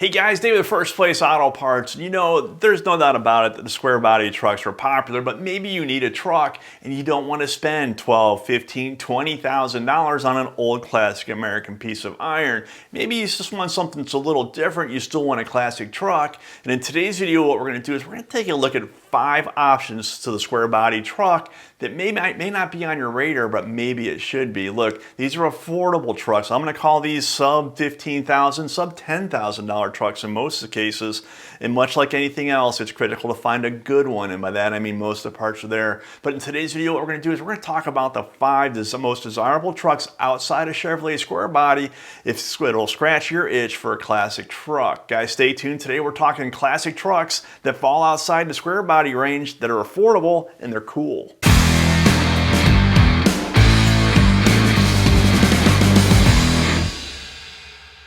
Hey guys, Dave with First Place Auto Parts. You know, there's no doubt about it that the square body trucks are popular, but maybe you need a truck and you don't want to spend $12, $15, $20,000 on an old classic American piece of iron. Maybe you just want something that's a little different. You still want a classic truck. And in today's video, what we're going to do is we're going to take a look at 5 options to the square body truck that may not be on your radar, but maybe it should be. Look, these are affordable trucks. I'm going to call these sub $15,000, sub $10,000 trucks in most of the cases. And much like anything else, it's critical to find a good one. And by that, I mean most of the parts are there. But in today's video, what we're going to do is we're going to talk about the 5 most desirable trucks outside of Chevrolet Square Body. It'll scratch your itch for a classic truck. Guys, stay tuned. Today, we're talking classic trucks that fall outside the square body range that are affordable and they're cool.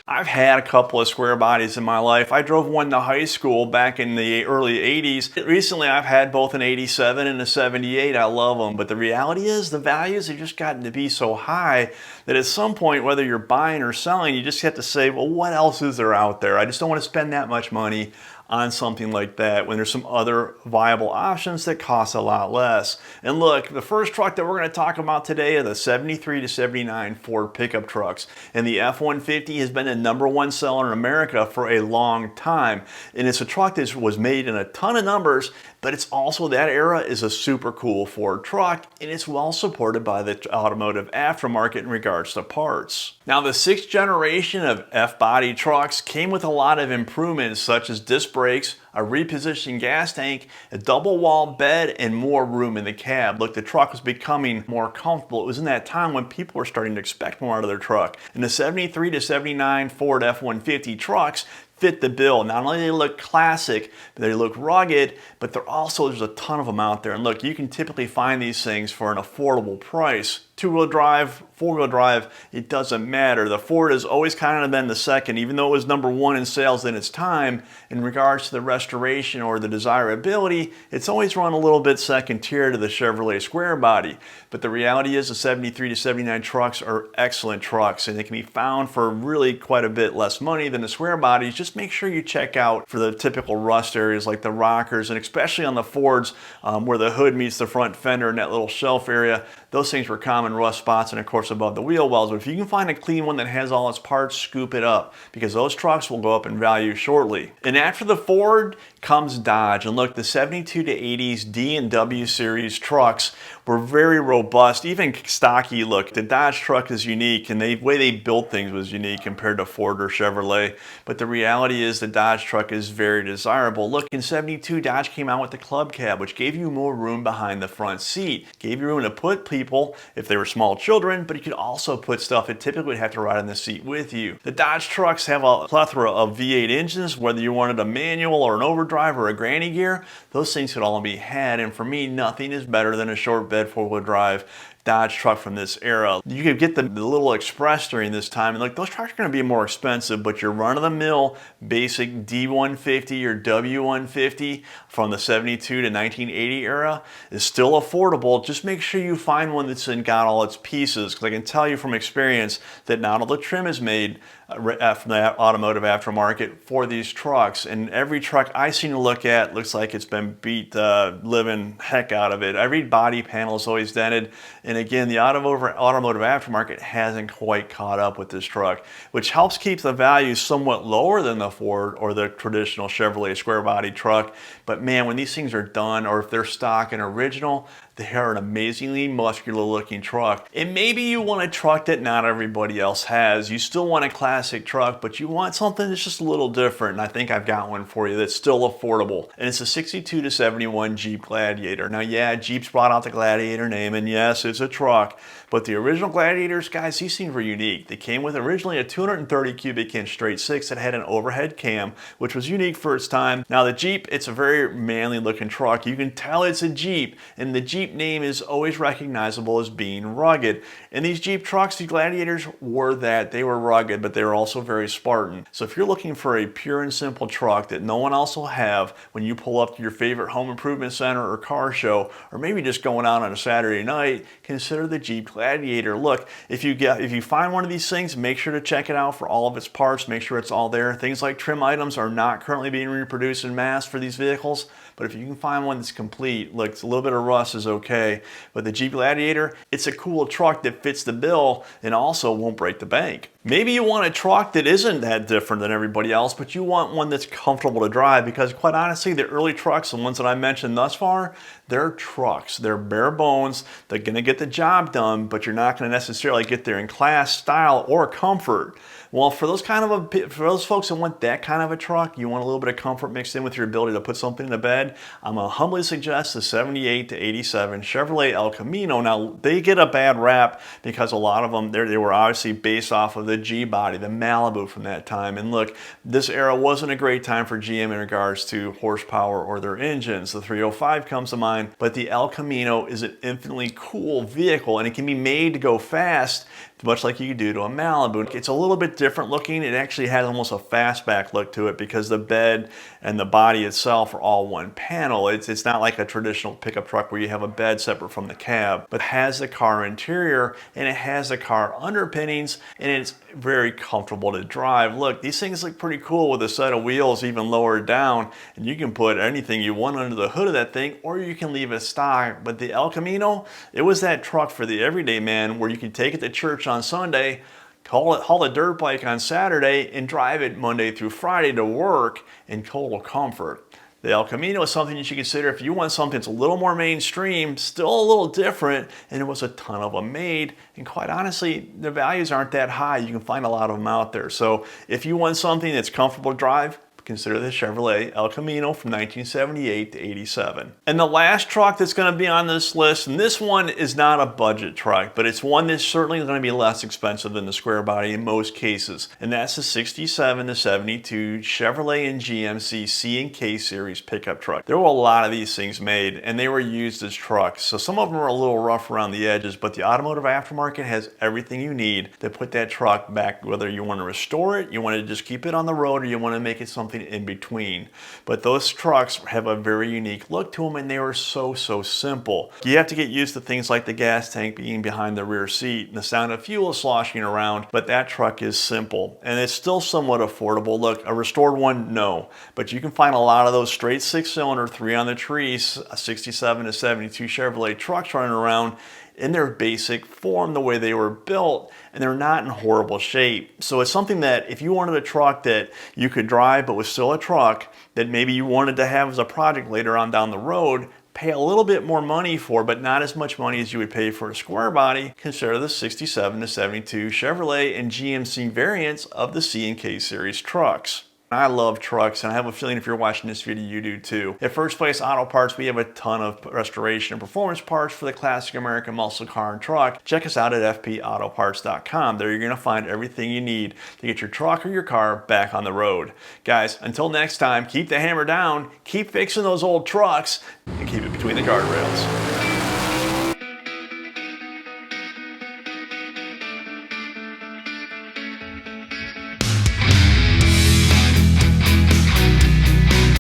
I've had a couple of square bodies in my life. I drove one to high school back in the early 80s. Recently, I've had both an 87 and a 78. I love them, but the reality is the values have just gotten to be so high that at some point, whether you're buying or selling, you just have to say, well, what else is there out there? I just don't want to spend that much money on something like that when there's some other viable options that cost a lot less. And look, the first truck that we're going to talk about today are the 73 to 79 Ford pickup trucks. And the F-150 has been the #1 seller in America for a long time. And it's a truck that was made in a ton of numbers, but it's also, that era is a super cool Ford truck, and it's well supported by the automotive aftermarket in regards to parts. Now, the 6th generation of F-body trucks came with a lot of improvements such as disc brakes, a repositioned gas tank, a double wall bed, and more room in the cab. Look, the truck was becoming more comfortable. It was in that time when people were starting to expect more out of their truck. And the 73 to 79 Ford F-150 trucks fit the bill. Not only do they look classic, but they look rugged, but there's a ton of them out there. And look, you can typically find these things for an affordable price. 2-wheel drive, 4-wheel drive, it doesn't matter. The Ford has always kind of been the second, even though it was #1 in sales in its time. In regards to the restoration or the desirability, it's always run a little bit second tier to the Chevrolet Square Body. But the reality is the 73 to 79 trucks are excellent trucks, and they can be found for really quite a bit less money than the Square Bodies. Just make sure you check out for the typical rust areas like the rockers, and especially on the Fords where the hood meets the front fender in that little shelf area. Those things were common rust spots, and of course above the wheel wells. But if you can find a clean one that has all its parts, scoop it up, because those trucks will go up in value shortly. And after the Ford comes Dodge. And look, the 72 to 80s D and W series trucks were very robust, even stocky. Look, the Dodge truck is unique, and the way they built things was unique compared to Ford or Chevrolet. But the reality is the Dodge truck is very desirable. Look, in 72, Dodge came out with the club cab, which gave you more room behind the front seat. Gave you room to put people if they were small children, but you could also put stuff that typically would have to ride in the seat with you. The Dodge trucks have a plethora of V8 engines, whether you wanted a manual or an overdrive or a granny gear, those things could all be had. And for me, nothing is better than a short bed 4-wheel drive Dodge truck from this era. You could get the little Express during this time, and like, those trucks are going to be more expensive, but your run-of-the-mill basic D150 or W150 from the 72 to 1980 era is still affordable. Just make sure you find one that's got all its pieces, because I can tell you from experience that not all the trim is made from the automotive aftermarket for these trucks, and every truck I seem to look at looks like it's been beat living heck out of it. Every body panel is always dented, and again, the automotive aftermarket hasn't quite caught up with this truck, which helps keep the value somewhat lower than the Ford or the traditional Chevrolet square body truck. But man, when these things are done, or if they're stock and original, they are an amazingly muscular looking truck. And maybe you want a truck that not everybody else has. You still want a classic truck, but you want something that's just a little different. And I think I've got one for you that's still affordable. And it's a 62 to 71 Jeep Gladiator. Now, yeah, Jeep's brought out the Gladiator name, and yes, it's a truck. But the original Gladiators, guys, these things were unique. They came with originally a 230 cubic inch straight six that had an overhead cam, which was unique for its time. Now the Jeep, it's a very manly looking truck. You can tell it's a Jeep, and the Jeep Jeep name is always recognizable as being rugged. And these Jeep trucks, these Gladiators, were that. They were rugged, but they were also very Spartan. So if you're looking for a pure and simple truck that no one else will have when you pull up to your favorite home improvement center or car show, or maybe just going out on a Saturday night, consider the Jeep Gladiator. Look, if you find one of these things, make sure to check it out for all of its parts, make sure it's all there. Things like trim items are not currently being reproduced in mass for these vehicles, but if you can find one that's complete, look, a little bit of rust is okay. But the Jeep Gladiator, it's a cool truck that fits the bill and also won't break the bank. Maybe you want a truck that isn't that different than everybody else, but you want one that's comfortable to drive, because quite honestly, the early trucks, the ones that I mentioned thus far, they're trucks. They're bare bones. They're gonna get the job done, but you're not gonna necessarily get there in class, style, or comfort. Well, for those folks that want that kind of a truck, you want a little bit of comfort mixed in with your ability to put something in the bed, I'm gonna humbly suggest the 78 to 87 Chevrolet El Camino. Now, they get a bad rap because a lot of them, they were obviously based off of the G-Body, the Malibu from that time. And look, this era wasn't a great time for GM in regards to horsepower or their engines. The 305 comes to mind, but the El Camino is an infinitely cool vehicle, and it can be made to go fast, much like you could do to a Malibu. It's a little bit different looking. It actually has almost a fastback look to it because the bed and the body itself are all one panel. It's not like a traditional pickup truck where you have a bed separate from the cab, but it has the car interior and it has the car underpinnings, and it's very comfortable to drive. Look, these things look pretty cool with a set of wheels even lowered down, and you can put anything you want under the hood of that thing, or you can leave it stock. But the El Camino, it was that truck for the everyday man where you can take it to church on Sunday, haul a dirt bike on Saturday, and drive it Monday through Friday to work in total comfort. The El Camino is something you should consider if you want something that's a little more mainstream, still a little different, and there was a ton of them made. And quite honestly, the values aren't that high. You can find a lot of them out there. So if you want something that's comfortable to drive, consider the Chevrolet El Camino from 1978 to 87. And the last truck that's going to be on this list, and this one is not a budget truck, but it's one that's certainly going to be less expensive than the Squarebody in most cases, and that's the 67 to 72 Chevrolet and GMC C&K series pickup truck. There were a lot of these things made, and they were used as trucks, so some of them are a little rough around the edges, but the automotive aftermarket has everything you need to put that truck back, whether you want to restore it, you want to just keep it on the road, or you want to make it something in between. But those trucks have a very unique look to them, and they were so simple. You have to get used to things like the gas tank being behind the rear seat and the sound of fuel sloshing around, but that truck is simple and it's still somewhat affordable. Look, a restored one, no, but you can find a lot of those straight 6-cylinder, 3 on the trees, 67 to 72 Chevrolet trucks running around in their basic form, the way they were built, and they're not in horrible shape. So it's something that if you wanted a truck that you could drive but was still a truck that maybe you wanted to have as a project later on down the road, pay a little bit more money for, but not as much money as you would pay for a Squarebody, consider the 67 to 72 Chevrolet and GMC variants of the C&K series trucks. I love trucks, and I have a feeling if you're watching this video, you do too. At First Place Auto Parts, we have a ton of restoration and performance parts for the classic American muscle car and truck. Check us out at fpautoparts.com. There you're going to find everything you need to get your truck or your car back on the road. Guys, until next time, keep the hammer down, keep fixing those old trucks, and keep it between the guardrails.